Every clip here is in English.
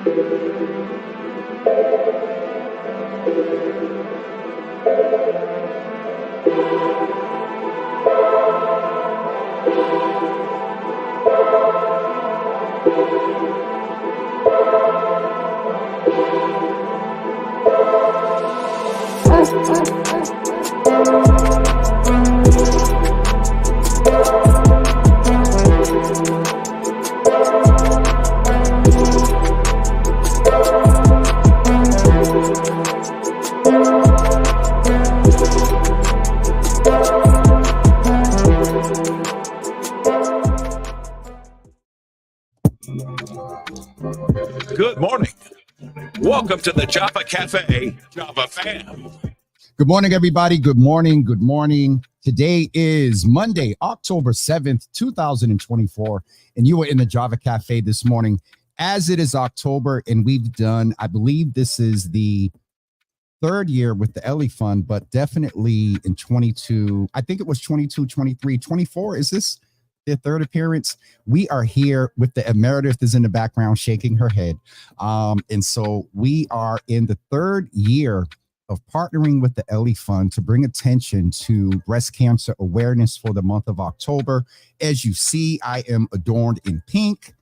Good morning. Welcome to the Java Cafe, Java fam. Good morning, everybody. Good morning. Good morning. Today is Monday, October 7th, 2024, and you are in the Java Cafe this morning. As it is October, and we've done, I believe this is the third year with the Ellie Fund, but definitely in 22, I think it was 22, 23, 24. Is this their third appearance? We are here with the Meredith is in the background shaking her head. And so we are in the third year of partnering with the Ellie Fund to bring attention to breast cancer awareness for the month of October. As you see, I am adorned in pink.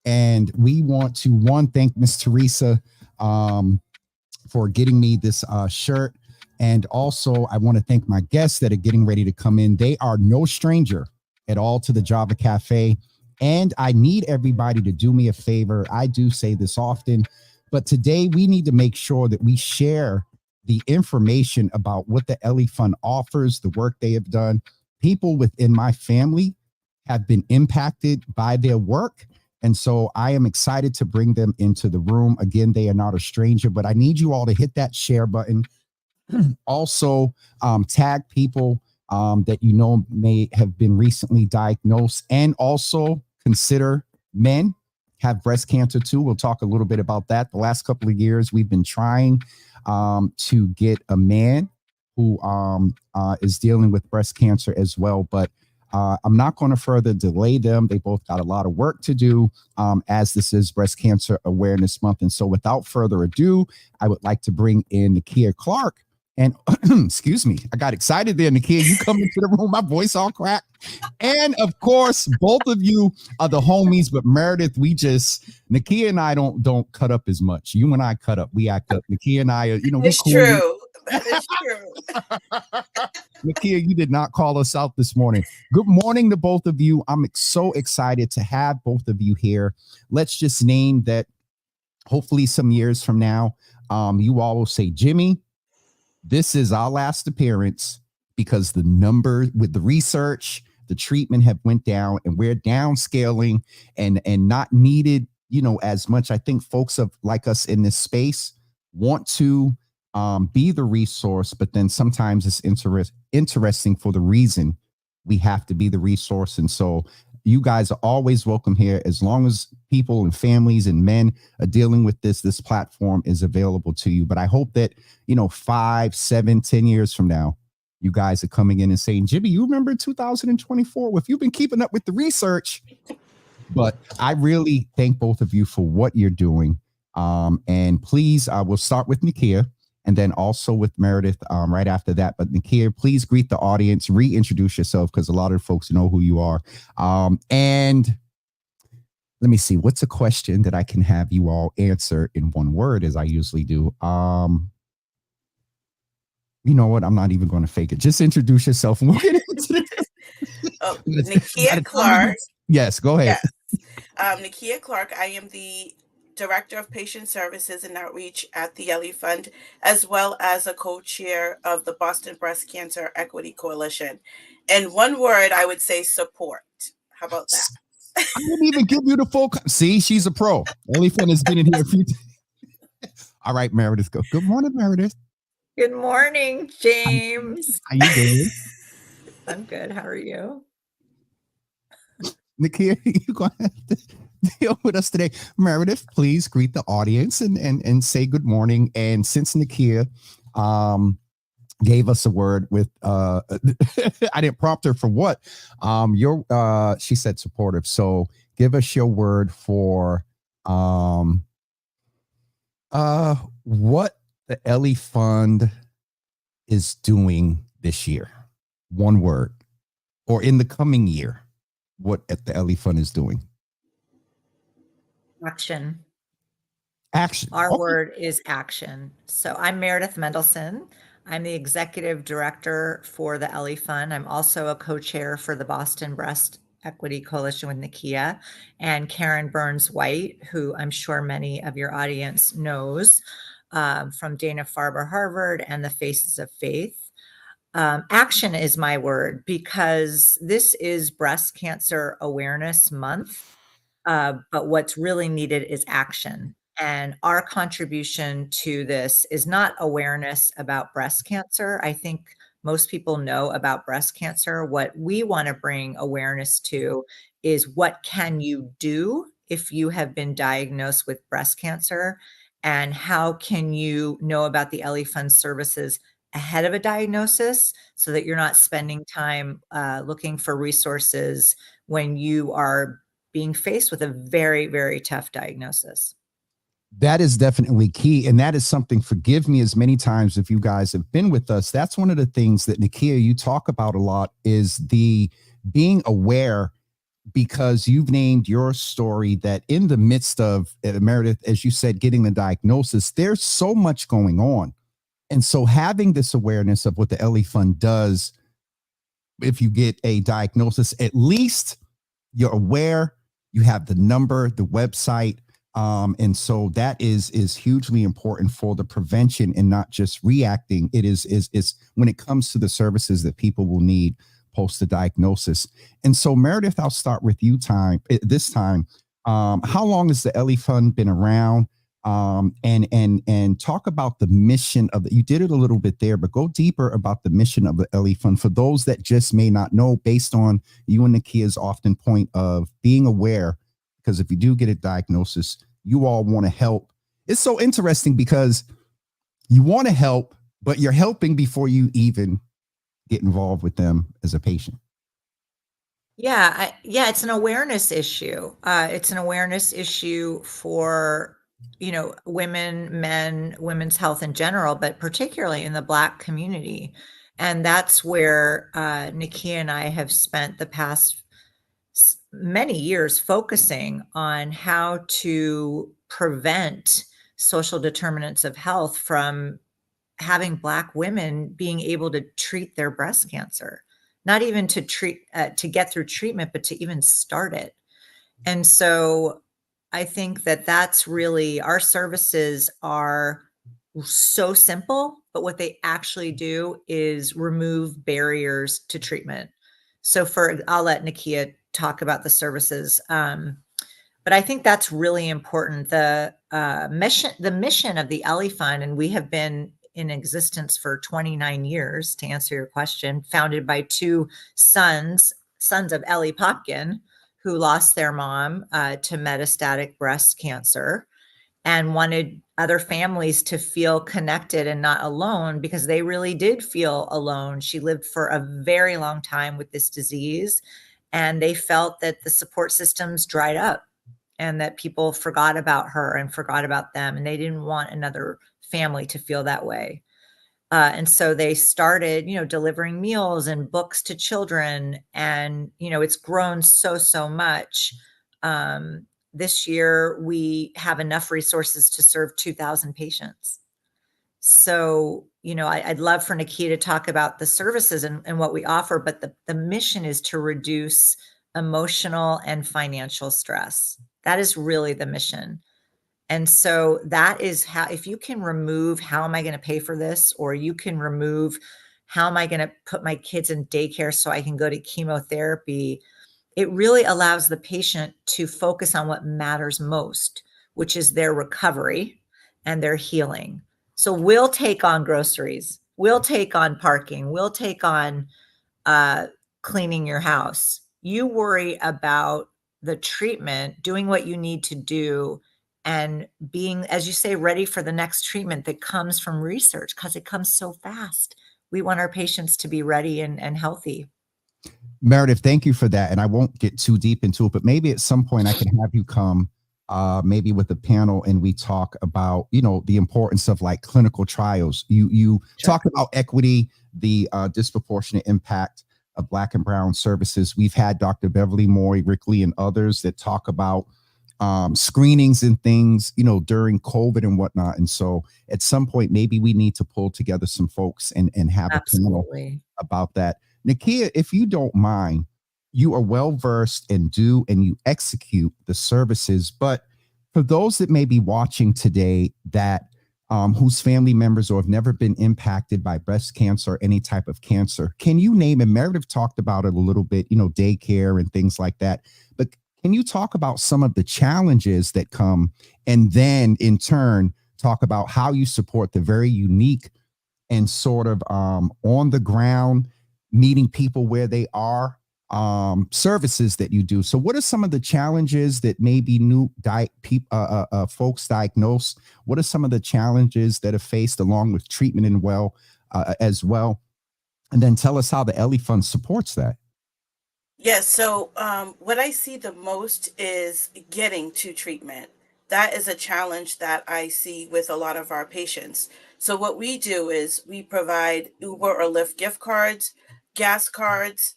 And we want to, thank Miss Teresa for getting me this shirt. And also, I want to thank my guests that are getting ready to come in. They are no stranger at all to the Java Cafe. And I need everybody to do me a favor. I do say this often, but today we need to make sure that we share the information about what the Ellie Fund offers, the work they have done. People within my family have been impacted by their work. And so I am excited to bring them into the room. Again, they are not a stranger, but I need you all to hit that share button. Also, tag people that you know may have been recently diagnosed, and also consider men have breast cancer too. We'll talk a little bit about that. The last couple of years, we've been trying to get a man who is dealing with breast cancer as well, but I'm not going to further delay them. They both got a lot of work to do as this is Breast Cancer Awareness Month. And so without further ado, I would like to bring in Nekia Clark. And excuse me, I got excited there, Nekia. You come into the room, my voice all cracked. And of course, both of you are the homies, but Meredith, Nekia and I don't cut up as much. You and I cut up, we act up. Nekia and I, it's cool. True. That is true. Nekia, you did not call us out this morning. Good morning to both of you. I'm so excited to have both of you here. Let's just name that hopefully some years from now, you all will say, Jimmy, this is our last appearance because the number with the research, the treatment have went down and we're downscaling and not needed, as much. I think folks like us in this space want to be the resource, but then sometimes it's interesting for the reason we have to be the resource. And so you guys are always welcome here. As long as people and families and men are dealing with this platform is available to you. But I hope that, 5, 7, 10 years from now, you guys are coming in and saying, Jimmy, you remember 2024? Well, if you've been keeping up with the research. But I really thank both of you for what you're doing. And please, we'll start with Nekia and then also with Meredith right after that. But Nekia, please greet the audience, reintroduce yourself because a lot of folks know who you are. And let me see, what's a question that I can have you all answer in one word as I usually do? You know what? I'm not even going to fake it. Just introduce yourself. And we'll get into Nekia Clark. Yes, go ahead. Yes. Nekia Clark. I am the Director of Patient Services and Outreach at the Ellie Fund, as well as a co-chair of the Boston Breast Cancer Equity Coalition. In one word, I would say support. How about that? I didn't even give you the full. See, she's a pro. Ellie Fund has been in here a few times. All right, Meredith, go. Good morning, Meredith. Good morning, James. How you doing? I'm good. How are you? Nekia, you're going to have to deal with us today. Meredith, please greet the audience and say good morning. And since Nekia gave us a word with, I didn't prompt her for what, she said supportive. So give us your word for Um, what the Ellie Fund is doing this year, one word, or in the coming year, what the Ellie Fund is doing. Action. Action. Our Okay. word is action. So I'm Meredith Mendelson. I'm the executive director for the Ellie Fund. I'm also a co-chair for the Boston Breast Equity Coalition with Nekia, and Karen Burns White, who I'm sure many of your audience knows from Dana-Farber Harvard and the Faces of Faith. Action is my word because this is Breast Cancer Awareness Month. But what's really needed is action. And our contribution to this is not awareness about breast cancer. I think most people know about breast cancer. What we want to bring awareness to is what can you do if you have been diagnosed with breast cancer, and how can you know about the Ellie Fund services ahead of a diagnosis so that you're not spending time looking for resources when you are being faced with a very, very tough diagnosis. That is definitely key. And that is something, forgive me as many times if you guys have been with us. That's one of the things that Nekia, you talk about a lot, is the being aware, because you've named your story that in the midst of Meredith, as you said, getting the diagnosis, there's so much going on. And so having this awareness of what the Ellie Fund does, if you get a diagnosis, at least you're aware, you have the number, the website. And so that is hugely important for the prevention and not just reacting. It is when it comes to the services that people will need post the diagnosis. And so Meredith, I'll start with you this time. How long has the Ellie Fund been around? And talk about the mission of you did it a little bit there, but go deeper about the mission of the Ellie Fund for those that just may not know, based on you and Nekia's often point of being aware, because if you do get a diagnosis, you all want to help. It's so interesting because you want to help, but you're helping before you even get involved with them as a patient. Yeah, it's an awareness issue. It's an awareness issue for, women, men, women's health in general, but particularly in the Black community. And that's where Nekia and I have spent the past many years focusing on how to prevent social determinants of health from having Black women being able to treat their breast cancer, not even to to get through treatment, but to even start it. And so I think that that's really, our services are so simple, but what they actually do is remove barriers to treatment. So I'll let Nekia talk about the services. But I think that's really important. The mission of the Ellie Fund, and we have been in existence for 29 years, to answer your question, founded by two sons of Ellie Popkin, who lost their mom to metastatic breast cancer and wanted other families to feel connected and not alone, because they really did feel alone. She lived for a very long time with this disease, and they felt that the support systems dried up and that people forgot about her and forgot about them, and they didn't want another family to feel that way. And so they started, delivering meals and books to children, and, it's grown so much. This year, we have enough resources to serve 2,000 patients. So, I'd love for Nekia to talk about the services and what we offer, but the mission is to reduce emotional and financial stress. That is really the mission. And so that is how, if you can remove, how am I going to pay for this? Or you can remove, how am I going to put my kids in daycare so I can go to chemotherapy? It really allows the patient to focus on what matters most, which is their recovery and their healing. So we'll take on groceries, we'll take on parking, we'll take on cleaning your house. You worry about the treatment, doing what you need to do, and being, as you say, ready for the next treatment that comes from research, because it comes so fast. We want our patients to be ready and healthy. Meredith, thank you for that. And I won't get too deep into it, but maybe at some point I can have you come maybe with a panel, and we talk about, the importance of like clinical trials. You Sure. talk about equity, the disproportionate impact of Black and Brown services. We've had Dr. Beverly Moy, Rick Lee, and others that talk about screenings and things, during COVID and whatnot. And so at some point, maybe we need to pull together some folks and have a panel about that. Nekia, if you don't mind, you are well versed and you execute the services. But for those that may be watching today that whose family members or have never been impacted by breast cancer or any type of cancer, can you name, and Meredith talked about it a little bit, daycare and things like that, but can you talk about some of the challenges that come, and then in turn talk about how you support the very unique and sort of on the ground, meeting people where they are, services that you do? So what are some of the challenges that maybe new folks diagnosed? What are some of the challenges that are faced along with treatment and as well? And then tell us how the Ellie Fund supports that. Yes. So what I see the most is getting to treatment. That is a challenge that I see with a lot of our patients. So what we do is we provide Uber or Lyft gift cards, gas cards.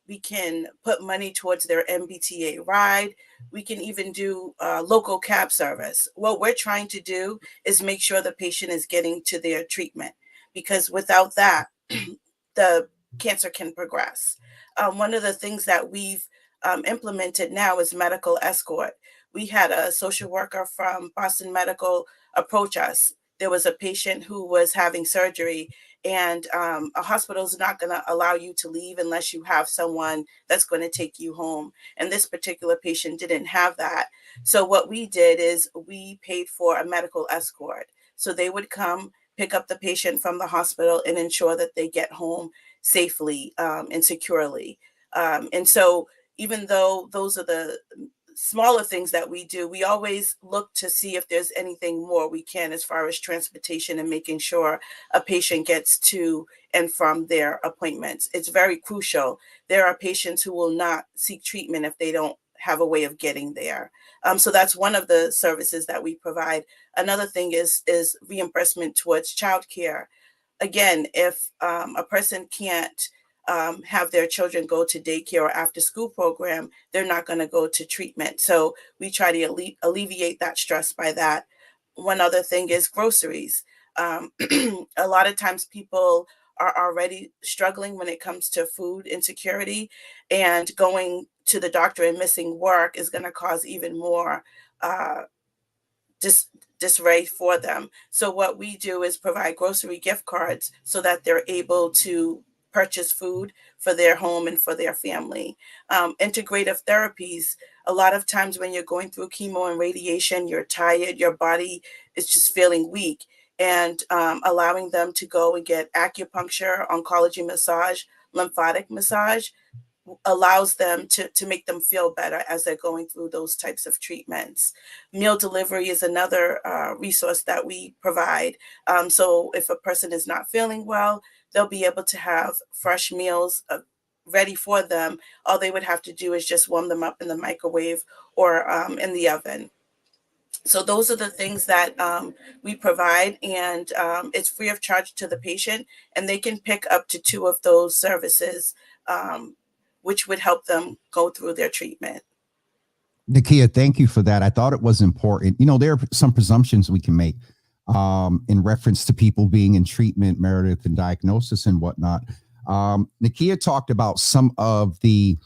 We can put money towards their MBTA ride. We can even do local cab service. What we're trying to do is make sure the patient is getting to their treatment, because without that, the cancer can progress. One of the things that we've implemented now is medical escort. We had a social worker from Boston Medical approach us. There was a patient who was having surgery, and a hospital is not going to allow you to leave unless you have someone that's going to take you home. And this particular patient didn't have that. So what we did is we paid for a medical escort. So they would come, pick up the patient from the hospital, and ensure that they get home safely and securely. And so even though those are the smaller things that we do, we always look to see if there's anything more we can as far as transportation and making sure a patient gets to and from their appointments. It's very crucial. There are patients who will not seek treatment if they don't have a way of getting there. So that's one of the services that we provide. Another thing is reimbursement towards childcare. Again, if a person can't have their children go to daycare or after school program, they're not going to go to treatment. So we try to alleviate that stress by that. One other thing is groceries. A lot of times people are already struggling when it comes to food insecurity, and going to the doctor and missing work is going to cause even more disarray for them. So what we do is provide grocery gift cards so that they're able to purchase food for their home and for their family. Integrative therapies. A lot of times when you're going through chemo and radiation, you're tired, your body is just feeling weak, and allowing them to go and get acupuncture, oncology massage, lymphatic massage allows them to make them feel better as they're going through those types of treatments. Meal delivery is another resource that we provide. So if a person is not feeling well, they'll be able to have fresh meals ready for them. All they would have to do is just warm them up in the microwave or in the oven. So those are the things that we provide, and it's free of charge to the patient, and they can pick up to 2 of those services, which would help them go through their treatment. Nekia, thank you for that. I thought it was important. There are some presumptions we can make in reference to people being in treatment, Meredith, and diagnosis and whatnot. Nekia talked about some of the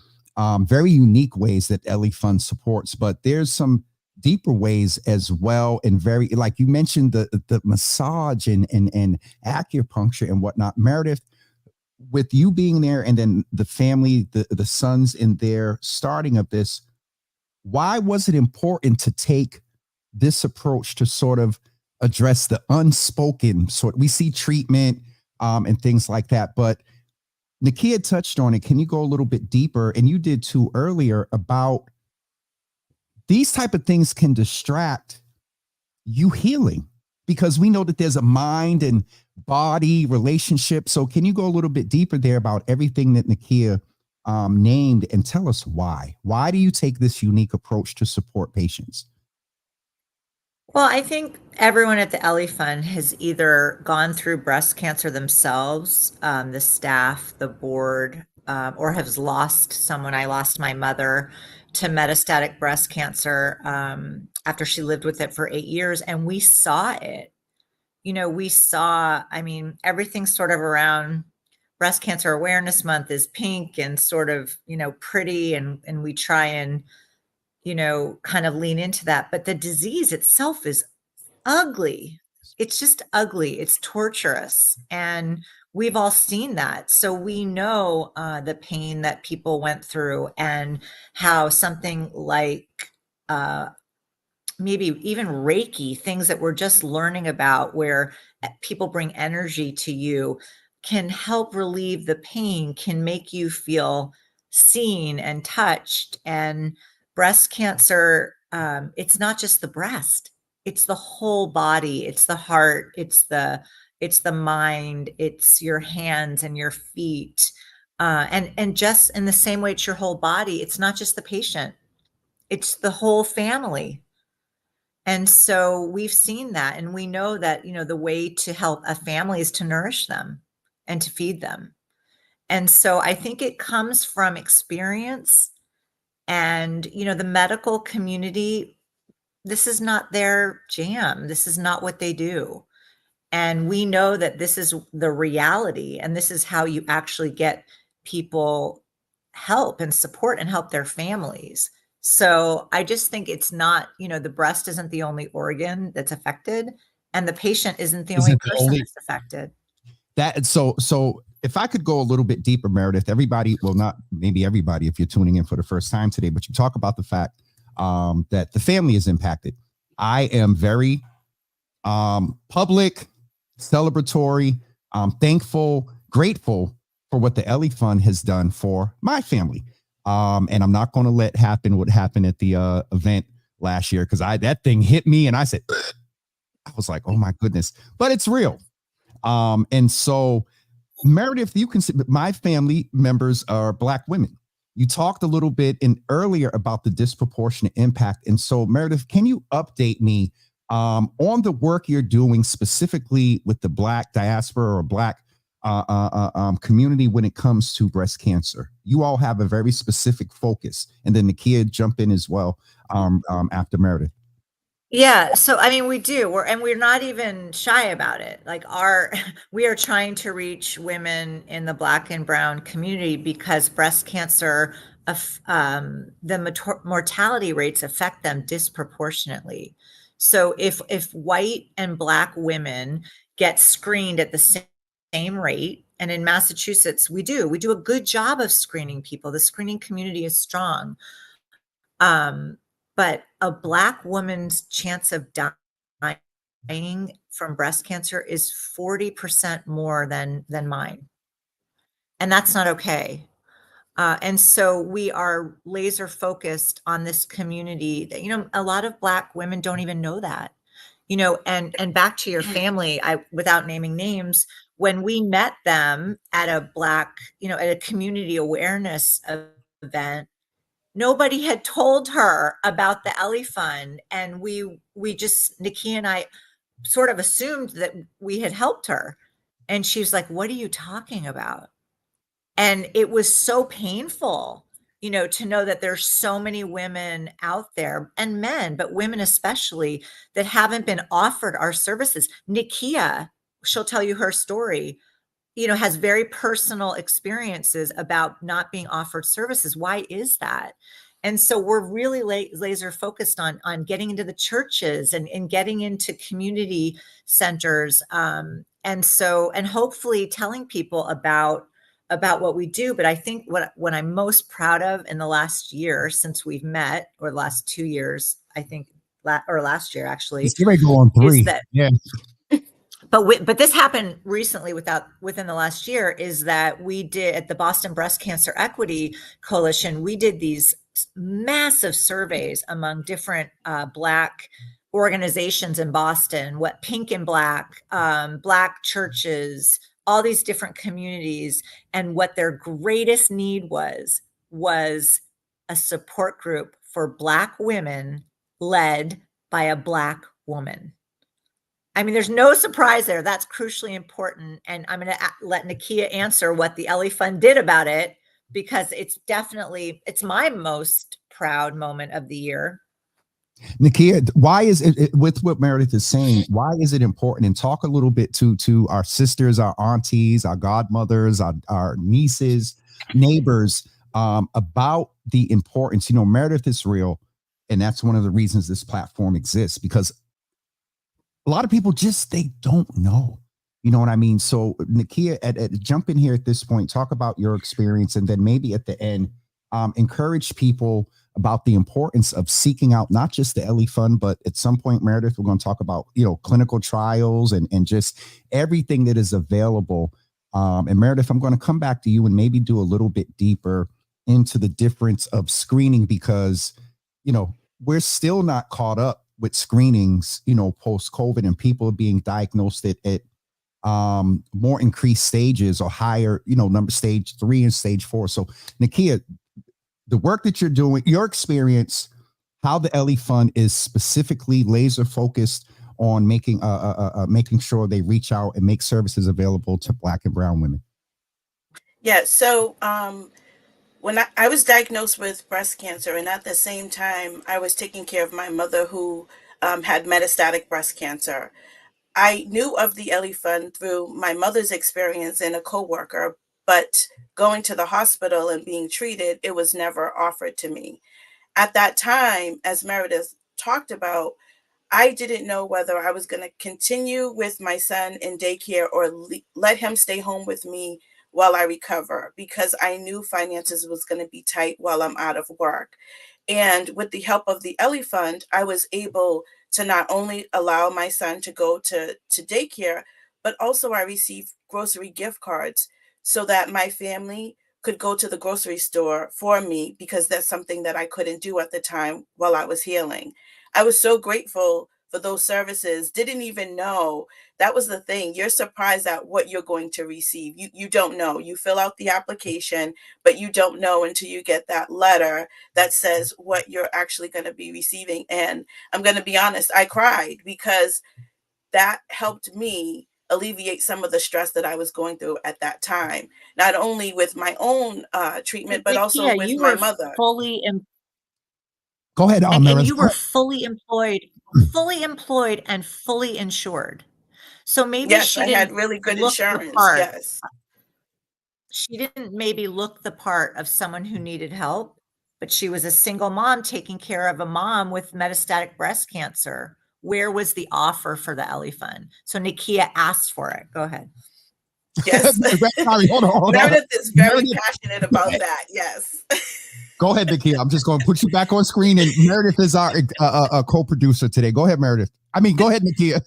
very unique ways that Ellie Fund supports, but there's some deeper ways as well. And very, like you mentioned, the massage and acupuncture and whatnot. Meredith, with you being there and then the family, the sons in there starting of this, why was it important to take this approach to sort of address the unspoken sort? We see treatment and things like that, but Nekia touched on it. Can you go a little bit deeper? And you did too earlier, about these type of things can distract you healing, because we know that there's a mind and body relationship. So can you go a little bit deeper there about everything that Nekia named, and tell us why. Why do you take this unique approach to support patients? Well, I think everyone at the Ellie Fund has either gone through breast cancer themselves, the staff, the board, or has lost someone. I lost my mother to metastatic breast cancer after she lived with it for 8 years, and we saw it. We saw, I mean, everything sort of around Breast Cancer Awareness Month is pink and sort of, pretty, and we try and, kind of lean into that. But the disease itself is ugly. It's just ugly. It's torturous. And we've all seen that. So we know the pain that people went through and how something like maybe even Reiki, things that we're just learning about where people bring energy to you, can help relieve the pain, can make you feel seen and touched. And breast cancer, it's not just the breast, it's the whole body, it's the heart, it's the mind, it's your hands and your feet. And just in the same way it's your whole body, it's not just the patient, it's the whole family. And so we've seen that, and we know that, the way to help a family is to nourish them and to feed them. And so I think it comes from experience, and, the medical community, this is not their jam. This is not what they do. And we know that this is the reality, and this is how you actually get people help and support and help their families. So I just think it's not, the breast isn't the only organ that's affected, and the patient isn't the only person that's affected. So if I could go a little bit deeper, Meredith, everybody, well, not maybe everybody, if you're tuning in for the first time today, but you talk about the fact that the family is impacted. I am very public, celebratory, thankful, grateful for what the Ellie Fund has done for my family. And I'm not going to let happen what happened at the event last year, because that thing hit me and I said, I was like, oh my goodness, but it's real. And so, Meredith, you can see my family members are Black women. You talked a little bit earlier about the disproportionate impact. And so, Meredith, can you update me on the work you're doing specifically with the Black diaspora or Black community when it comes to breast cancer? You all have a very specific focus, and then Nekia jump in as well after Meredith. Yeah, so I mean, we do. We're not even shy about it. Like we are trying to reach women in the Black and brown community, because breast cancer, the mortality rates affect them disproportionately. So if white and Black women get screened at the same rate, and in Massachusetts we do a good job of screening people. The screening community is strong. But a Black woman's chance of dying from breast cancer is 40% more than mine. And that's not okay. And so we are laser focused on this community that, a lot of Black women don't even know that, and back to your family, without naming names, when we met them at a Black, at a community awareness event, nobody had told her about the Ellie Fund. And we just, Nekia and I sort of assumed that we had helped her. And she was like, what are you talking about? And it was so painful, to know that there's so many women out there, and men, but women especially, that haven't been offered our services. Nekia, she'll tell you her story, has very personal experiences about not being offered services. Why is that? And so we're really laser focused on getting into the churches and getting into community centers. And hopefully telling people about what we do. But I think what I'm most proud of in the last year since we've met, or the last 2 years, I think, or last year actually, it's going to go on 3. Yeah. But this happened recently within the last year, is that we did at the Boston Breast Cancer Equity Coalition, we did these massive surveys among different Black organizations in Boston, what Pink and Black, Black churches, all these different communities, and what their greatest need was a support group for Black women led by a Black woman. I mean, there's no surprise there. That's crucially important. And I'm going to let Nekia answer what the Ellie Fund did about it, because it's my most proud moment of the year. Nekia, why is it, with what Meredith is saying, why is it important? And talk a little bit to our sisters, our aunties, our godmothers, our nieces, neighbors, about the importance. Meredith is real. And that's one of the reasons this platform exists, because a lot of people they don't know. You know what I mean? So Nekia, jump in here at this point, talk about your experience, and then maybe at the end, encourage people about the importance of seeking out not just the Ellie Fund, but at some point, Meredith, we're going to talk about, clinical trials and just everything that is available. And Meredith, I'm going to come back to you and maybe do a little bit deeper into the difference of screening, because, we're still not caught up with screenings, post-COVID, and people being diagnosed at more increased stages or higher, number stage 3 and stage 4. So Nekia, the work that you're doing, your experience, how the Ellie Fund is specifically laser focused on making sure they reach out and make services available to Black and brown women. Yeah. So when I was diagnosed with breast cancer, and at the same time, I was taking care of my mother who had metastatic breast cancer. I knew of the Ellie Fund through my mother's experience and a coworker, but going to the hospital and being treated, it was never offered to me. At that time, as Meredith talked about, I didn't know whether I was going to continue with my son in daycare or let him stay home with me while I recover, because I knew finances was going to be tight while I'm out of work. And with the help of the Ellie Fund, I was able to not only allow my son to go to daycare, but also I received grocery gift cards so that my family could go to the grocery store for me, because that's something that I couldn't do at the time while I was healing. I was so grateful for those services. Didn't even know. That was the thing. You're surprised at what you're going to receive. You don't know. You fill out the application, but you don't know until you get that letter that says what you're actually going to be receiving. And I'm going to be honest, I cried, because that helped me alleviate some of the stress that I was going through at that time, not only with my own treatment, but also with my mother. Go ahead, and you were fully employed and fully insured. So maybe yes, she I didn't had really good look the insurance. part. Yes. She didn't maybe look the part of someone who needed help, but she was a single mom taking care of a mom with metastatic breast cancer. Where was the offer for the Ellie Fund? So Nekia asked for it. Go ahead. Yes. Sorry, hold on. Meredith is very passionate about that. Yes. Go ahead, Nekia. I'm just going to put you back on screen, and Meredith is our co-producer today. Go ahead, Meredith. Go ahead, Nekia.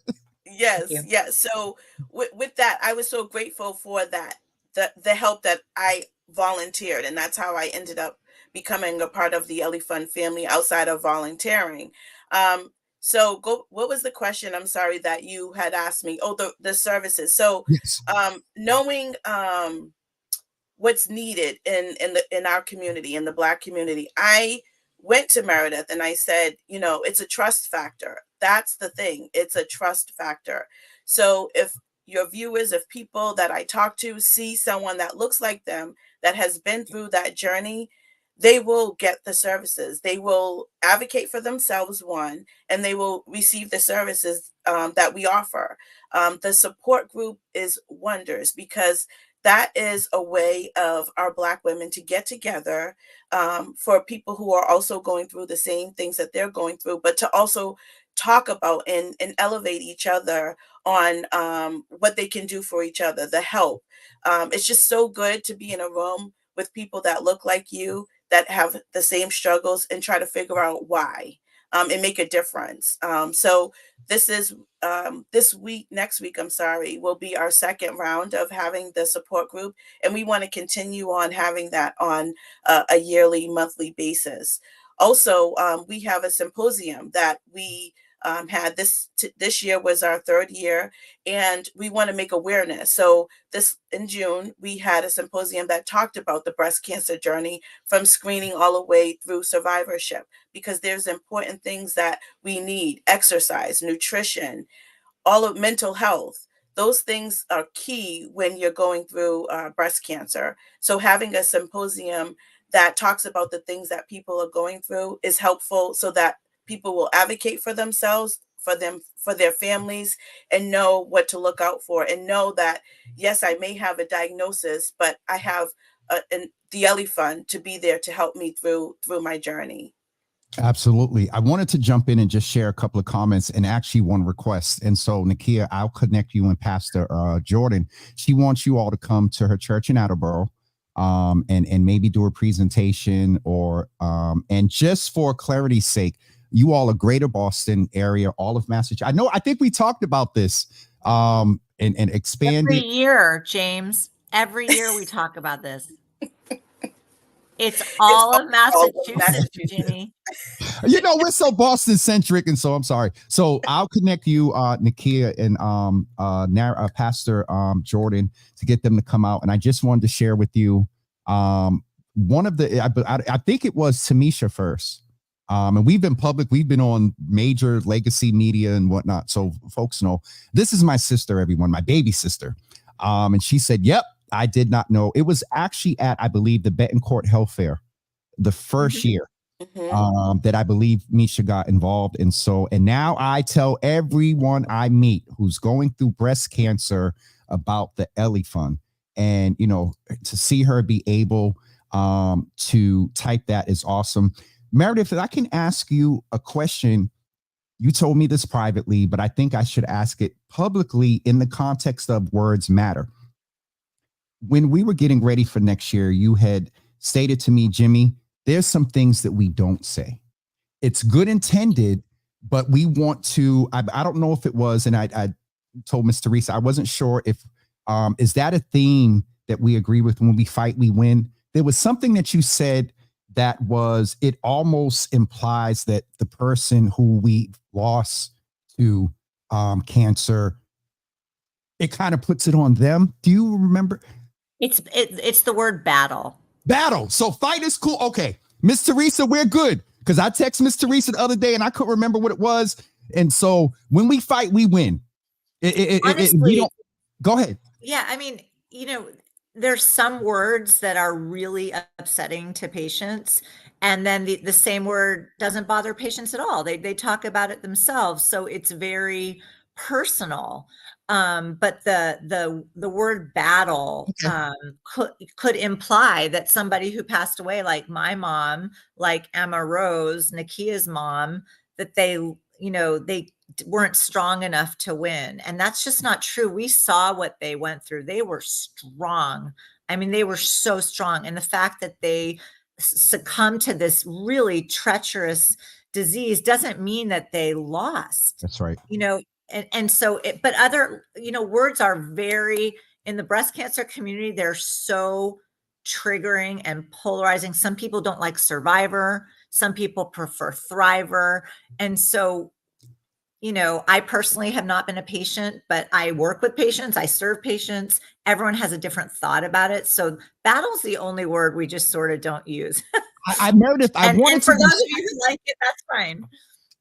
Yes. So with that, I was so grateful for that, the help that I volunteered, and that's how I ended up becoming a part of the Ellie Fund family outside of volunteering. So what was the question? I'm sorry that you had asked me. Oh, the services. So Yes. Knowing what's needed in our community, in the Black community, I went to Meredith and I said, it's a trust factor. That's the thing. It's a trust factor. So if your viewers, if people that I talk to see someone that looks like them, that has been through that journey, they will get the services. They will advocate for themselves, one, and they will receive the services that we offer. The support group is wonders, because that is a way of our Black women to get together for people who are also going through the same things that they're going through, but to also talk about and elevate each other on what they can do for each other, the help. It's just so good to be in a room with people that look like you, that have the same struggles, and try to figure out why and make a difference. So this is next week, will be our second round of having the support group. And we want to continue on having that on a yearly, monthly basis. Also, we have a symposium that we had this year was our third year, and we want to make awareness. So this in June, we had a symposium that talked about the breast cancer journey from screening all the way through survivorship, because there's important things that we need: exercise, nutrition, all of mental health. Those things are key when you're going through breast cancer. So having a symposium that talks about the things that people are going through is helpful, so that people will advocate for themselves, for their families, and know what to look out for, and know that, yes, I may have a diagnosis, but I have the Ellie Fund to be there to help me through my journey. Absolutely. I wanted to jump in and just share a couple of comments and actually one request. And so, Nekia, I'll connect you and Pastor Jordan. She wants you all to come to her church in Attleboro, and maybe do a presentation, or and just for clarity's sake, you all are greater Boston area, all of Massachusetts. I think we talked about this and expanded. Every year, James, every year we talk about this. It's all of Massachusetts, Jimmy. You know, we're so Boston centric, and so I'm sorry. So I'll connect you, Nekia, and Pastor Jordan, to get them to come out. And I just wanted to share with you one of the I think it was Tamisha first. And we've been public, we've been on major legacy media and whatnot. So folks know this is my sister, everyone, my baby sister. And she said, yep, I did not know. It was actually at, I believe, the Betancourt Health Fair, the first year that I believe Misha got involved. And now I tell everyone I meet who's going through breast cancer about the Ellie Fund. And, you know, to see her be able to type that is awesome. Meredith, if I can ask you a question. You told me this privately, but I think I should ask it publicly in the context of words matter. When we were getting ready for next year, you had stated to me, Jimmy, there's some things that we don't say. It's good intended, but we want to, I don't know if it was, and I told Miss Teresa, I wasn't sure if, is that a theme that we agree with? When we fight, we win. There was something that you said that was, it almost implies that the person who we lost to cancer, it kind of puts it on them. Do you remember? It's the word battle. Battle. So fight is cool. Okay. Miss Teresa, we're good. Because I texted Miss Teresa the other day and I couldn't remember what it was. And so when we fight, we win. Honestly, we don't, go ahead. Yeah. I mean, you know, there's some words that are really upsetting to patients. And then the same word doesn't bother patients at all. They talk about it themselves. So it's very personal. But the word battle could imply that somebody who passed away, like my mom, like Emma Rose, Nekia's mom, that they weren't strong enough to win. And that's just not true. We saw what they went through. They were strong. I mean, they were so strong. And the fact that they succumbed to this really treacherous disease doesn't mean that they lost. That's right. You know, and so, but other, words are very, in the breast cancer community, they're so triggering and polarizing. Some people don't like survivor. Some people prefer thriver. And so, I personally have not been a patient, but I work with patients. I serve patients. Everyone has a different thought about it. So battle's the only word we just sort of don't use. Meredith, and for those of you who like it, that's fine.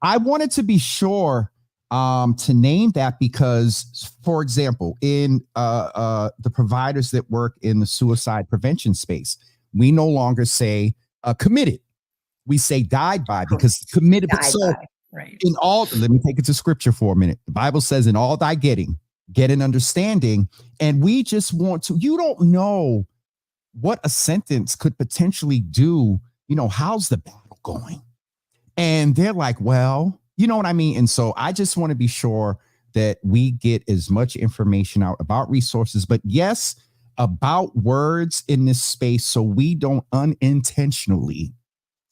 I wanted to be sure to name that because, for example, in the providers that work in the suicide prevention space, we no longer say committed. We say died by, because committed. Right. In all, let me take it to scripture for a minute. The Bible says, in all thy getting, get an understanding. And we just want to, you don't know what a sentence could potentially do. How's the battle going? And they're like, well, you know what I mean? And so I just want to be sure that we get as much information out about resources, but yes, about words in this space, so we don't unintentionally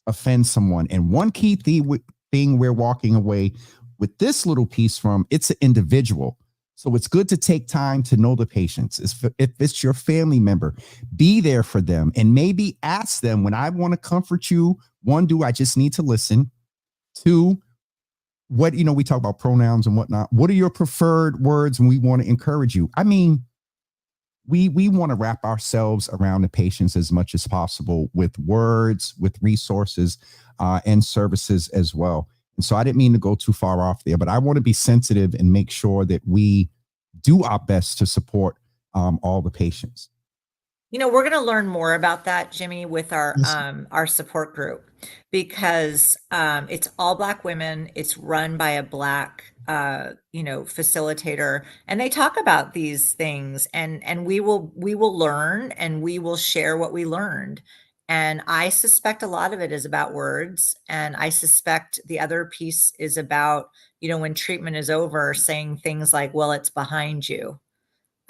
offend someone. And one key thing we're walking away with this little piece from, it's an individual. So it's good to take time to know the patients. If it's your family member, be there for them and maybe ask them, when I want to comfort you, one, do I just need to listen? Two, what, we talk about pronouns and whatnot. What are your preferred words? And we want to encourage you. I mean, we want to wrap ourselves around the patients as much as possible with words, with resources, and services as well. And so I didn't mean to go too far off there, but I want to be sensitive and make sure that we do our best to support all the patients. We're going to learn more about that, Jimmy, with our support group, because it's all Black women. It's run by a Black facilitator, and they talk about these things, and we will learn, and we will share what we learned. And I suspect a lot of it is about words, and I suspect the other piece is about, when treatment is over, saying things like, well, it's behind you.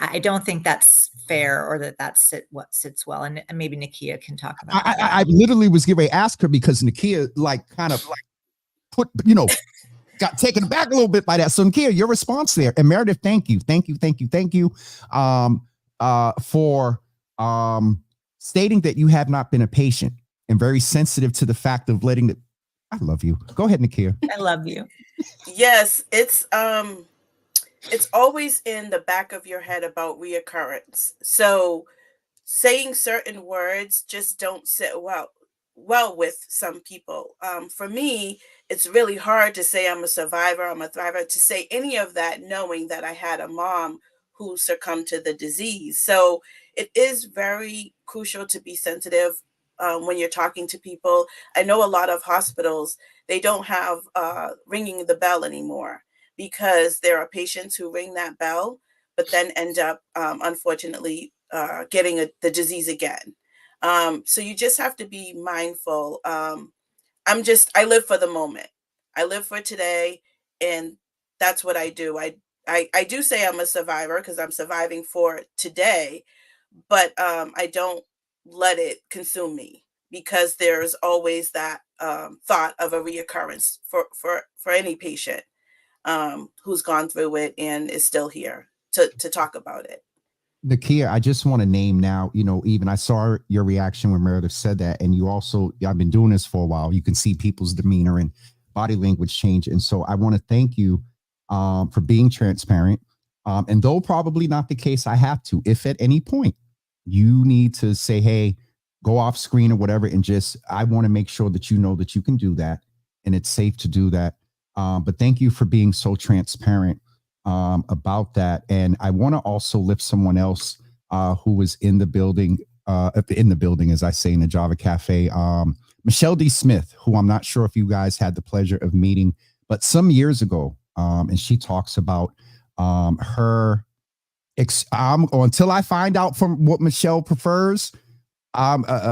I don't think that's fair, or that's what sits well. And maybe Nekia can talk about that. I literally was getting ready to ask her, because Nekia kind of put, got taken aback a little bit by that. So Nekia, your response there. And Meredith, thank you for stating that you have not been a patient, and very sensitive to the fact of letting I love you. Go ahead, Nekia. I love you. Yes, it's always in the back of your head about reoccurrence. So saying certain words just don't sit well with some people. For me, it's really hard to say I'm a survivor, I'm a thriver, to say any of that knowing that I had a mom who succumbed to the disease. So it is very crucial to be sensitive when you're talking to people. I know a lot of hospitals, they don't have ringing the bell anymore, because there are patients who ring that bell, but then end up, unfortunately, getting the disease again. So you just have to be mindful. I live for the moment. I live for today, and that's what I do. I do say I'm a survivor, because I'm surviving for today, but I don't let it consume me, because there's always that thought of a reoccurrence for any patient who's gone through it and is still here to talk about it. Nekia, I just want to name now, even I saw your reaction when Meredith said that. And you also, I've been doing this for a while. You can see people's demeanor and body language change. And so I want to thank you for being transparent. And though probably not the case, I have to, if at any point you need to say, hey, go off screen or whatever, and I want to make sure that you know that you can do that, and it's safe to do that. But thank you for being so transparent about that. And I want to also lift someone else who was in the building, as I say, in the Java Cafe, Michelle D. Smith, who I'm not sure if you guys had the pleasure of meeting, but some years ago, and she talks about her, until I find out from what Michelle prefers,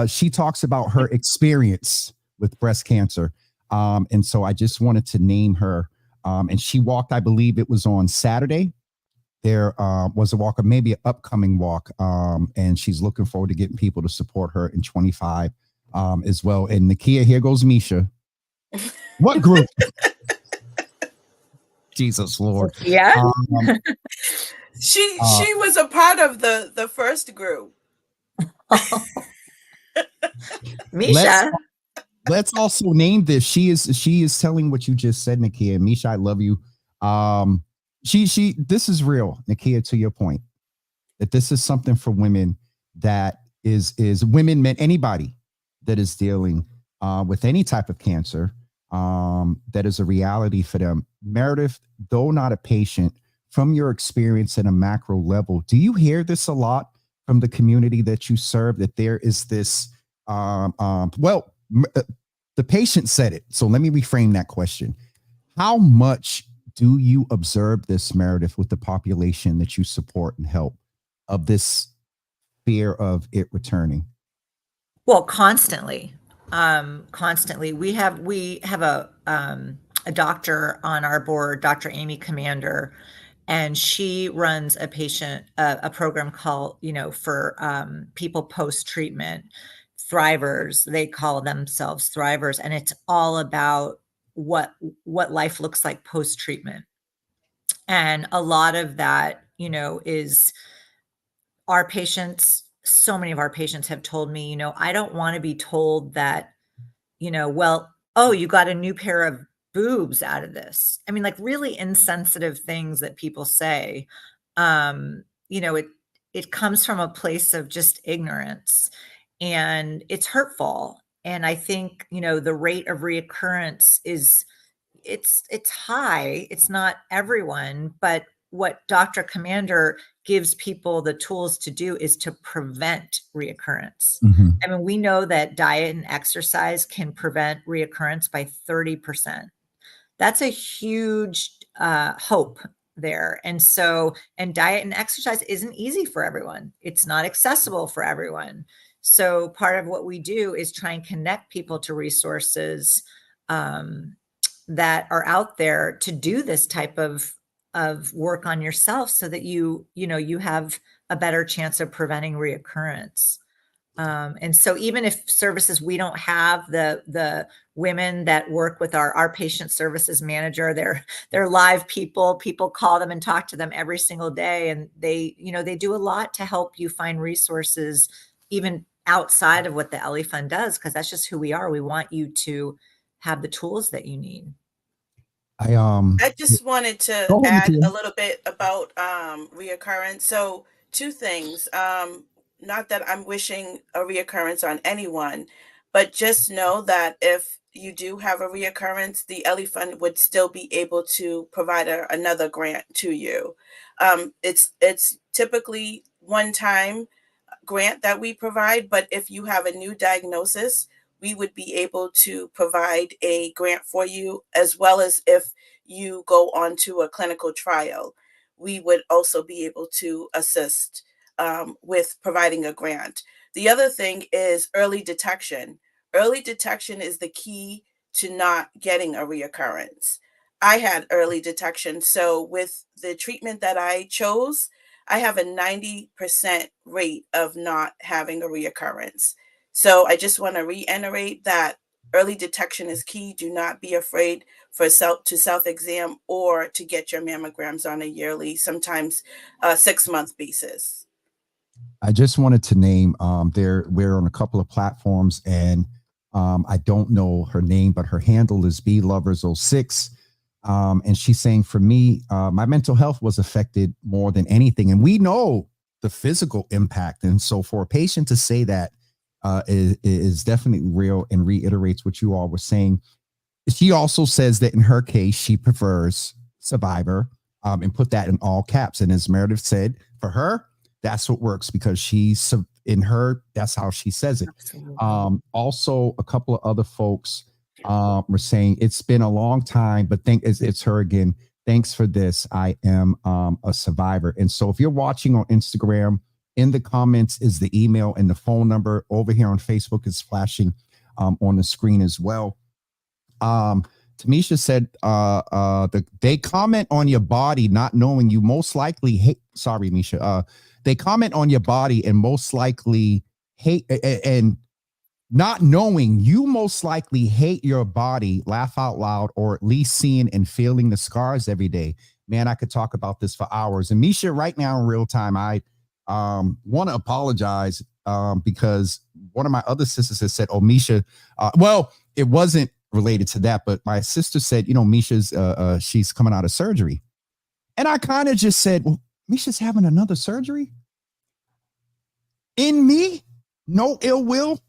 she talks about her experience with breast cancer. And so I just wanted to name her. And she walked, I believe it was on Saturday. There was a walk, or maybe an upcoming walk. And she's looking forward to getting people to support her in 25 as well. And Nekia, here goes Misha. What group? Jesus Lord. Yeah. She was a part of the first group. Misha. Let's also name this. She is telling what you just said, Nekia. Misha, I love you. This is real, Nekia, to your point, that this is something for women, that is women, men, anybody that is dealing with any type of cancer, that is a reality for them. Meredith, though not a patient, from your experience at a macro level, do you hear this a lot from the community that you serve, that there is this, the patient said it. So let me reframe that question. How much do you observe this, Meredith, with the population that you support and help, of this fear of it returning? Well, constantly. We have a doctor on our board, Dr. Amy Commander, and she runs a program called, for people post-treatment, thrivers. They call themselves thrivers, and it's all about what life looks like post-treatment. And a lot of that, is our patients. So many of our patients have told me, I don't want to be told that, well, oh, you got a new pair of boobs out of this. I mean, like really insensitive things that people say. You know, it comes from a place of just ignorance, and it's hurtful. And I think, you know, the rate of reoccurrence is it's high. It's not everyone, but what Dr. Commander gives people the tools to do is to prevent reoccurrence. I mean, we know that diet and exercise can prevent reoccurrence by 30%. That's a huge hope there. And so, and diet and exercise isn't easy for everyone. It's not accessible for everyone. So part of what we do is try and connect people to resources that are out there to do this type of work on yourself, so that you have a better chance of preventing reoccurrence. And so even if services, we don't have the women that work with our patient services manager, they're live people call them and talk to them every single day. And they do a lot to help you find resources, even outside of what the Ellie Fund does, because that's just who we are. We want you to have the tools that you need. I just wanted to Go ahead, add Nakia. a little bit about reoccurrence. So two things. Not that I'm wishing a reoccurrence on anyone, but just know that if you do have a reoccurrence, the Ellie Fund would still be able to provide another grant to you. It's typically one time grant that we provide, but if you have a new diagnosis, we would be able to provide a grant for you, as well as if you go on to a clinical trial, we would also be able to assist with providing a grant. The other thing is early detection. Early detection is the key to not getting a reoccurrence. I had early detection. So with the treatment that I chose, I have a 90% rate of not having a reoccurrence. So I just want to reiterate that early detection is key. Do not be afraid for self-exam or to get your mammograms on a yearly, sometimes 6-month basis. I just wanted to name we're on a couple of platforms, and I don't know her name, but her handle is BLovers06. And she's saying, for me, my mental health was affected more than anything. And we know the physical impact. And so for a patient to say that is definitely real, and reiterates what you all were saying. She also says that in her case, she prefers survivor, and put that in all caps. And as Meredith said, for her, that's what works, because she's in her, that's how she says it. Also, a couple of other folks were saying it's been a long time, but it's her again. Thanks for this. I am a survivor. And so if you're watching on Instagram, in the comments is the email and the phone number. Over here on Facebook is flashing on the screen as well. Tamisha said they comment on your body not knowing you most likely hate. Sorry, Misha. They comment on your body and most likely hate, and not knowing you most likely hate your body, laugh out loud, or at least seeing and feeling the scars every day. Man, I could talk about this for hours. And Misha, right now in real time, I want to apologize because one of my other sisters has said, oh, Misha, well, it wasn't related to that, but my sister said, you know, Misha's she's coming out of surgery. And I kind of just said, well, Misha's having another surgery? In me, no ill will.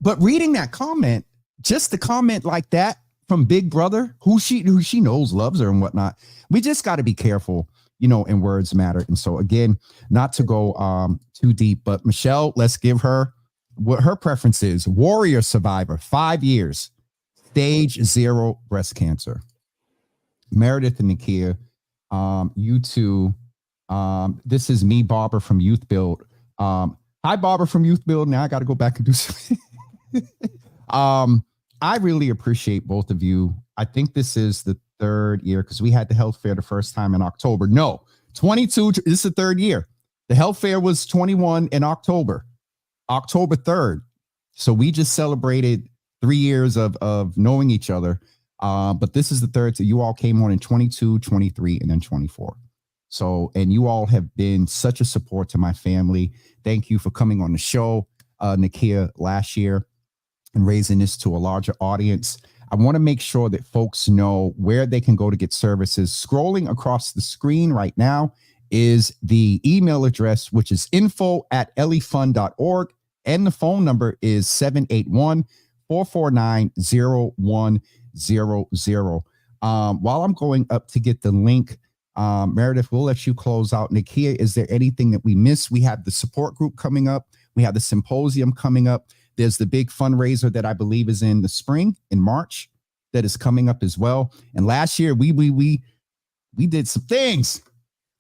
But reading that comment, just the comment like that from Big Brother, who she knows loves her and whatnot, we just got to be careful, you know, and words matter. And so again, not to go too deep, but Michelle, let's give her what her preference is. Warrior survivor, 5 years, stage 0 breast cancer. Meredith and Nekia, you two, this is me, Barbara from Youth Build. Hi, Barbara from Youth Build. Now I got to go back and do something. I really appreciate both of you. I think this is the 3rd year, because we had the health fair the first time in October. No, 22. This is the 3rd year. The health fair was 21 in October 3rd. So we just celebrated 3 years of knowing each other. But this is the 3rd. So you all came on in 22, 23, and then 24. So, and you all have been such a support to my family. Thank you for coming on the show, Nekia, last year, and raising this to a larger audience. I want to make sure that folks know where they can go to get services. Scrolling across the screen right now is the email address, which is info@elliefund.org. And the phone number is 781-449-0100. While I'm going up to get the link, Meredith, we'll let you close out. Nekia, is there anything that we missed? We have the support group coming up. We have the symposium coming up. There's the big fundraiser that I believe is in the spring, in March, that is coming up as well. And last year we did some things.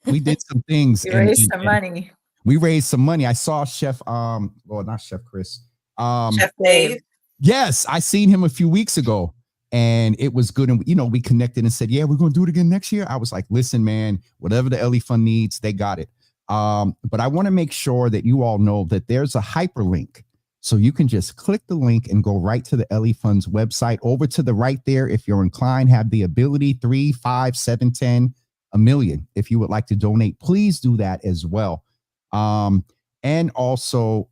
We did some things. We raised some money. We raised some money. I saw Chef, well, not Chef Chris. Chef Dave. Yes, I seen him a few weeks ago, and it was good. And we connected and said, yeah, we're going to do it again next year. I was like, listen, man, whatever the Ellie Fund needs, they got it. But I want to make sure that you all know that there's a hyperlink. So you can just click the link and go right to the Ellie Fund's website. Over to the right there, if you're inclined, have the ability, 3, 5, 7, 10, $1 million. If you would like to donate, please do that as well. And also,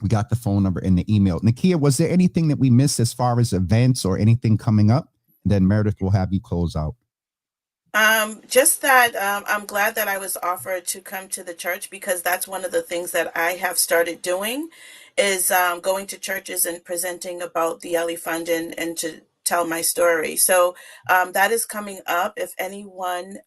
we got the phone number and the email. Nekia, was there anything that we missed as far as events or anything coming up? Then Meredith will have you close out. Just that I'm glad that I was offered to come to the church, because that's one of the things that I have started doing is going to churches and presenting about the Ellie Fund and to tell my story. So that is coming up. If anyone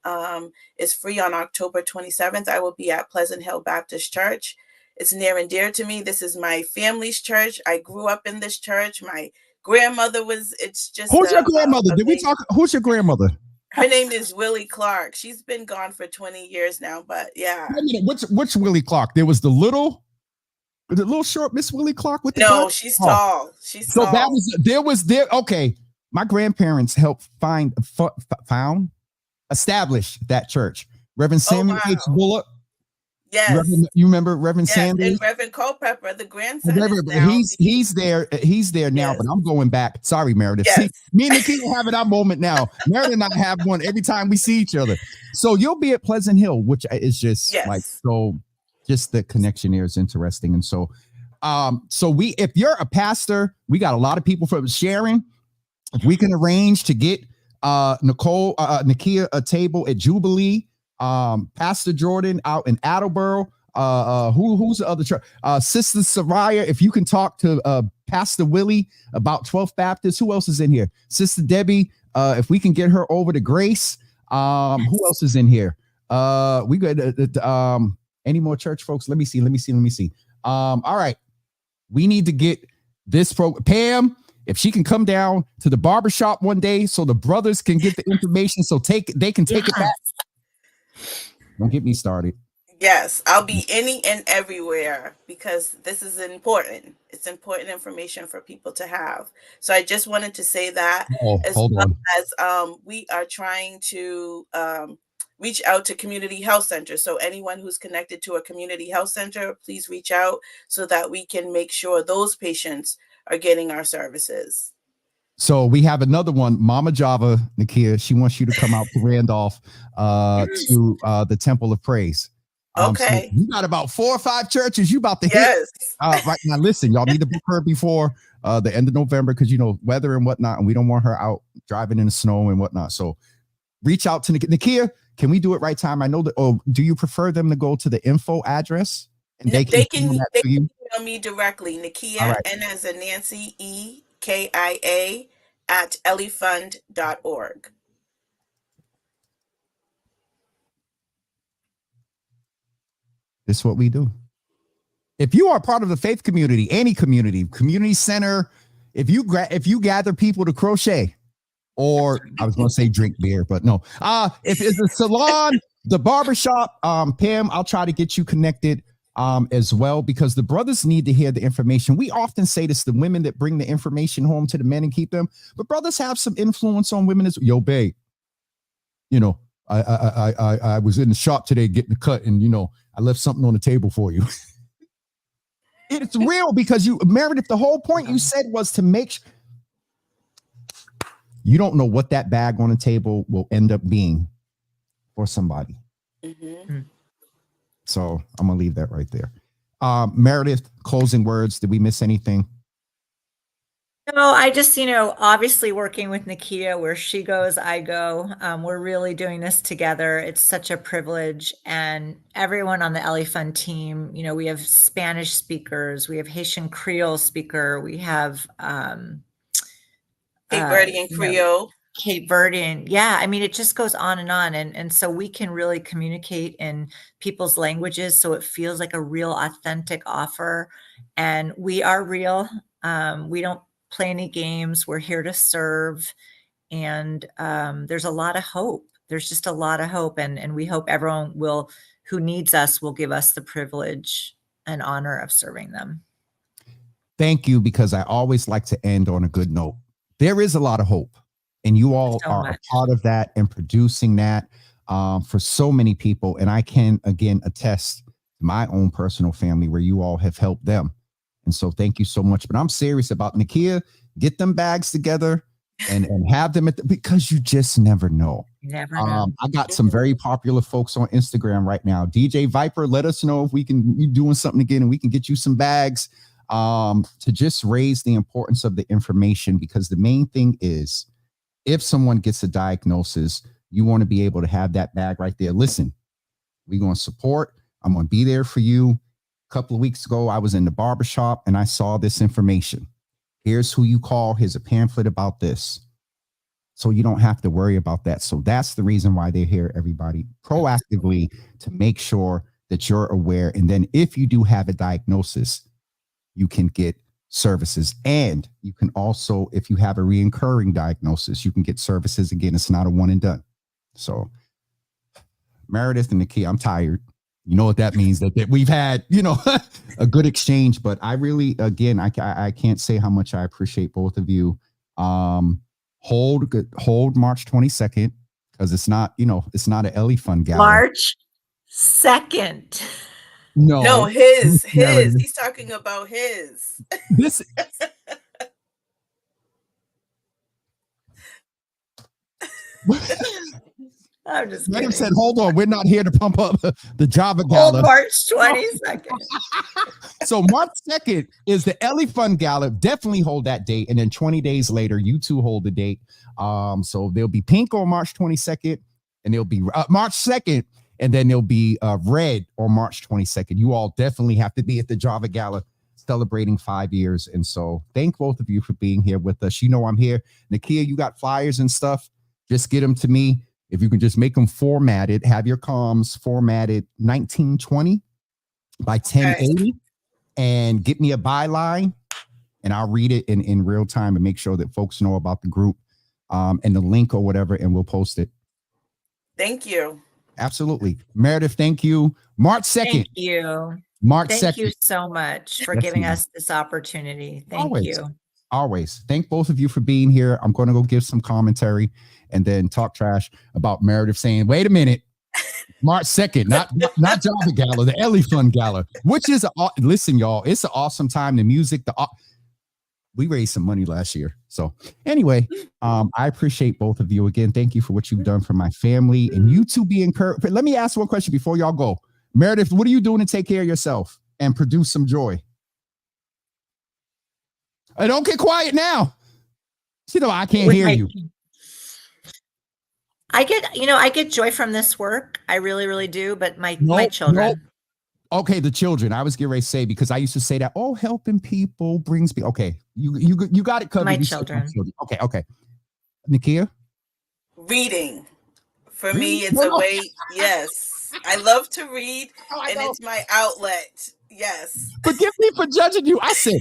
is free on October 27th, I will be at Pleasant Hill Baptist Church. It's near and dear to me. This is my family's church. I grew up in this church. My grandmother was, it's just. Who's your grandmother? Did we talk? Who's your grandmother? Her name is Willie Clark. She's been gone for 20 years now, but yeah. Which Willie Clark? There was the little short Miss Willie Clark with the No, she's tall. She's so tall. that was there. Okay. My grandparents helped establish that church. Reverend Samuel H. Bullock. Yes. You remember Reverend Sanders? And Reverend Culpepper, the grandson. He's there now, but I'm going back. Sorry, Meredith. Yes. See, me and Nekia having our moment now. Meredith and I have one every time we see each other. So you'll be at Pleasant Hill, which is just just the connection here is interesting. And so, if you're a pastor, we got a lot of people from sharing. If we can arrange to get Nekia a table at Jubilee, Pastor Jordan out in Attleboro, who's the other church? Sister Soraya, if you can talk to Pastor Willie about 12th Baptist. Who else is in here? Sister Debbie, if we can get her over to Grace. Who else is in here? We got any more church folks? Let me see. All right, we need to get this program. Pam, if she can come down to the barbershop one day so the brothers can get the information, so they can take it back. Don't get me started. Yes, I'll be any and everywhere, because this is important. It's important information for people to have. So I just wanted to say that, as we are trying to reach out to community health centers. So anyone who's connected to a community health center, please reach out so that we can make sure those patients are getting our services. So we have another one, Mama Java, Nekia. She wants you to come out to Randolph to the Temple of Praise. Okay. So you got about 4 or 5 churches you about to hit. Right now, listen, y'all need to book her before the end of November, because weather and whatnot, and we don't want her out driving in the snow and whatnot. So reach out to Nekia. Can we do it right time? I know that. Oh, do you prefer them to go to the info address? And they can email me directly. Nekia, N as in Nancy, EKIA @elliefund.org. This is what we do. If you are part of the faith community, any community center, if you gather people to crochet, or I was going to say drink beer, but no. If it's a salon, the barbershop, Pam, I'll try to get you connected as well, because the brothers need to hear the information. We often say this, the women that bring the information home to the men and keep them, but brothers have some influence on women as yo, babe. I was in the shop today getting the cut, and I left something on the table for you. It's real, because Meredith, the whole point you said was to make you don't know what that bag on the table will end up being for somebody. Mm-hmm. So I'm gonna leave that right there. Meredith, closing words. Did we miss anything? No, I just, obviously working with Nakia, where she goes, I go. We're really doing this together. It's such a privilege. And everyone on the Ellie Fund team, we have Spanish speakers, we have Haitian Creole speaker, we have, Cape Verdean Creole. Cape Verdean. Yeah. I mean, it just goes on and on. And so we can really communicate in people's languages. So it feels like a real authentic offer. And we are real. We don't play any games. We're here to serve. And there's a lot of hope. There's just a lot of hope. And we hope everyone who needs us will give us the privilege and honor of serving them. Thank you, because I always like to end on a good note. There is a lot of hope, and you all are a part of that and producing that for so many people. And I can, again, attest to my own personal family where you all have helped them. And so thank you so much. But I'm serious about Nekia. Get them bags together and have them because you just never know. Never know. I got some very popular folks on Instagram right now. DJ Viper, let us know if you doing something again and we can get you some bags. To just raise the importance of the information, because the main thing is if someone gets a diagnosis, you want to be able to have that bag right there. Listen, we're going to support. I'm going to be there for you. A couple of weeks ago, I was in the barbershop and I saw this information. Here's who you call. Here's a pamphlet about this. So you don't have to worry about that. So that's the reason why they're here, everybody, proactively to make sure that you're aware. And then if you do have a diagnosis, you can get services. And you can also, if you have a reoccurring diagnosis, you can get services. Again, it's not a one and done. So Meredith and Nekia, I'm tired. You know what that means, that we've had, a good exchange. But I really, again, I can't say how much I appreciate both of you. Hold March 22nd, because it's not an Ellie Fund gala. March 2nd. No, his. He's talking about his. This. I'm just kidding. Said, hold on, we're not here to pump up the Java Gala. March 22nd. So March 2nd is the Ellie Fund Gala. Definitely hold that date. And then 20 days later, you two hold the date. So there'll be pink on March 22nd, and there'll be March 2nd. And then there'll be red on March 22nd. You all definitely have to be at the Java Gala celebrating 5 years. And so thank both of you for being here with us. You know I'm here. Nekia, you got flyers and stuff. Just get them to me. If you can just make them formatted, have your comms formatted 1920 by 1080, and get me a byline, and I'll read it in real time and make sure that folks know about the group and the link or whatever, and we'll post it. Thank you. Absolutely. Meredith, thank you. March 2nd. Thank you. March 2nd. Thank you so much for giving us this opportunity. Thank you. Always. Thank both of you for being here. I'm going to go give some commentary and then talk trash about Meredith saying, wait a minute, March 2nd, not Java Gala, the Ellie Fund Gala, which is, listen, y'all, it's an awesome time. The music, we raised some money last year. So anyway, I appreciate both of you again. Thank you for what you've done for my family, and you two be encouraged. Let me ask one question before y'all go. Meredith, what are you doing to take care of yourself and produce some joy? Don't get quiet now. I can't hear you. I get joy from this work. I really, really do. But my children. Nope. Okay, the children. I was getting ready to say, because I used to say that, helping people brings me. Okay, you got it covered. My children. Okay. Nekia? Reading. For me, it's a way. Yes, I love to read, and it's my outlet. Yes. Forgive me for judging you. I said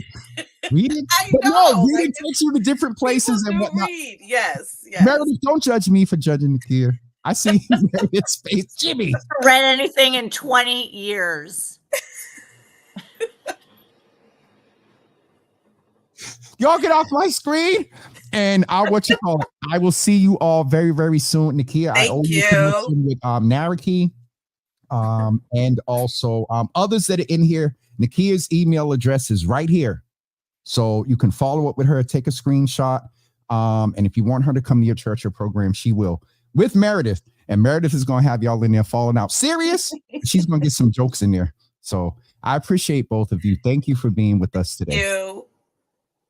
reading. I know. No, reading takes you to different places and whatnot. Read. Yes. Meredith, don't judge me for judging Nekia. I see Meredith's face. Jimmy. I haven't read anything in 20 years. Y'all get off my screen, and I will see you all very, very soon. Nekia, I owe you a connection with Naraki. And also others that are in here. Nekia's email address is right here, so you can follow up with her, take a screenshot, and if you want her to come to your church or program, she will, with Meredith, and Meredith is going to have y'all in there falling out serious. She's going to get some jokes in there. So I appreciate both of you. Thank you for being with us today. Thank you.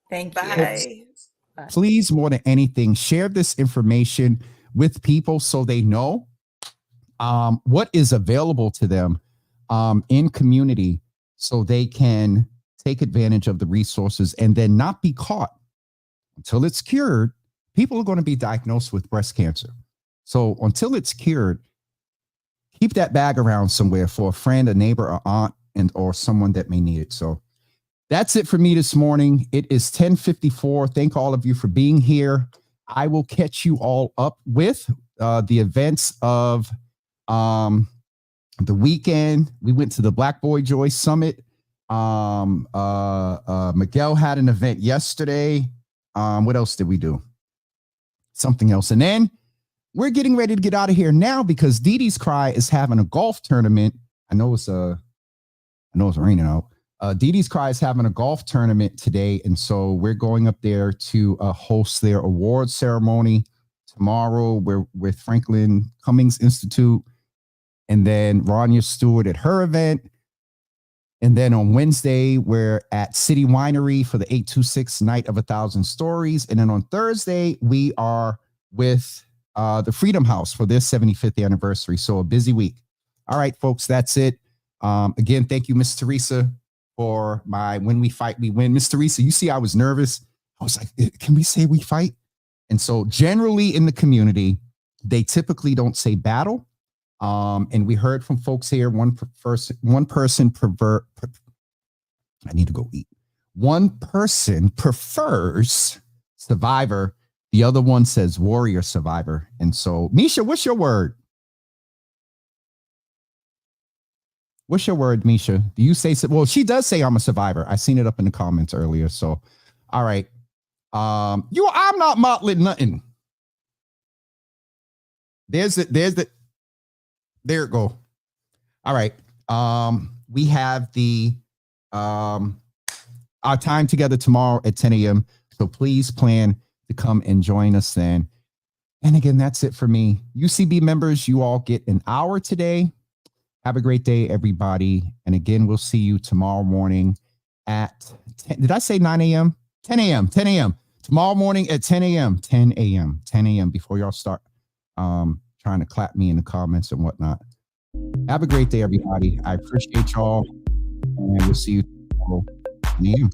Thank you. Bye. please, more than anything, share this information with people so they know what is available to them in community, so they can take advantage of the resources and then not be caught. Until it's cured, people are going to be diagnosed with breast cancer. So until it's cured, keep that bag around somewhere for a friend, a neighbor, or aunt, or someone that may need it. So that's it for me this morning. It is 10:54. Thank all of you for being here. I will catch you all up with the events of the weekend. We went to the Black Boy Joy Summit. Miguel had an event yesterday. What else did we do? Something else. And then we're getting ready to get out of here now because Dee Dee's Cry is having a golf tournament. I know it's raining out. Dee Dee's Cry is having a golf tournament today. And so we're going up there to host their award ceremony tomorrow. We're with Franklin Cummings Institute. And then Rania Stewart at her event. And then on Wednesday, we're at City Winery for the 826 Night of 1,000 Stories. And then on Thursday, we are with the Freedom House for their 75th anniversary. So a busy week. All right, folks, that's it. Again, thank you, Miss Teresa, for my When We Fight, We Win. Miss Teresa, you see, I was nervous. I was like, can we say we fight? And so generally in the community, they typically don't say battle. And we heard from folks here, one person prefers survivor. The other one says warrior survivor. And so, Misha, what's your word? What's your word, Misha? Do you say so? Well, she does say I'm a survivor. I seen it up in the comments earlier. So, all right. I'm not mottling nothing. There it go. All right. We have our time together tomorrow at 10 a.m. So please plan to come and join us then. And again, that's it for me. UCB members, you all get an hour today. Have a great day, everybody. And again, we'll see you tomorrow morning at 10. Did I say 9 a.m.? 10 a.m. 10 a.m. Tomorrow morning at 10 a.m. 10 a.m. 10 a.m. before y'all start trying to clap me in the comments and whatnot. Have a great day, everybody. I appreciate y'all. And we'll see you tomorrow. 10 a.m.